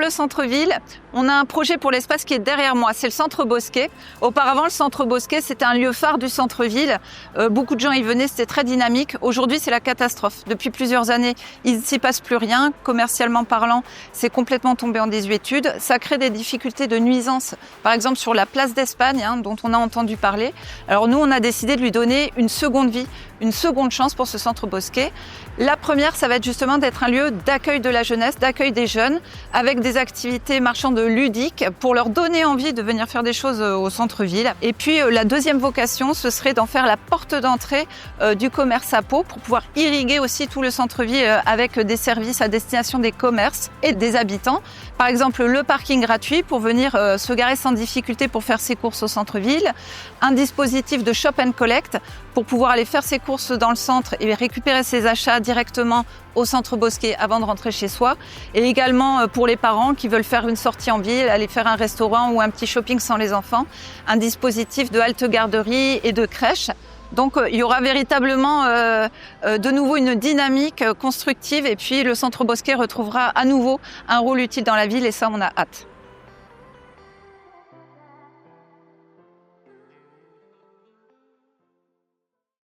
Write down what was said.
le centre-ville, on a un projet pour l'espace qui est derrière moi, c'est le centre Bosquet. Auparavant, le centre Bosquet, c'était un lieu phare du centre-ville. Beaucoup de gens y venaient, c'était très dynamique. Aujourd'hui, c'est la catastrophe. Depuis plusieurs années, il ne s'y passe plus rien. Commercialement parlant, c'est complètement tombé en désuétude. Ça crée des difficultés de nuisance, par exemple sur la place d'Espagne, dont on a entendu parler. Alors nous, on a décidé de lui donner une seconde vie, une seconde chance pour ce centre Bosquet. La première, ça va être justement d'être un lieu d'accueil de la jeunesse, d'accueil des jeunes, avec des activités marchandes ludiques pour leur donner envie de venir faire des choses au centre-ville. Et puis la deuxième vocation, ce serait d'en faire la porte d'entrée du commerce à Pau pour pouvoir irriguer aussi tout le centre-ville avec des services à destination des commerces et des habitants. Par exemple, le parking gratuit pour venir se garer sans difficulté pour faire ses courses au centre-ville, un dispositif de shop and collect pour pouvoir aller faire ses courses dans le centre et récupérer ses achats directement au centre Bosquet avant de rentrer chez soi, et également pour les parents qui veulent faire une sortie en ville, aller faire un restaurant ou un petit shopping sans les enfants, un dispositif de halte garderie et de crèche. Donc il y aura véritablement de nouveau une dynamique constructive, et puis le centre Bosquet retrouvera à nouveau un rôle utile dans la ville, et ça on a hâte.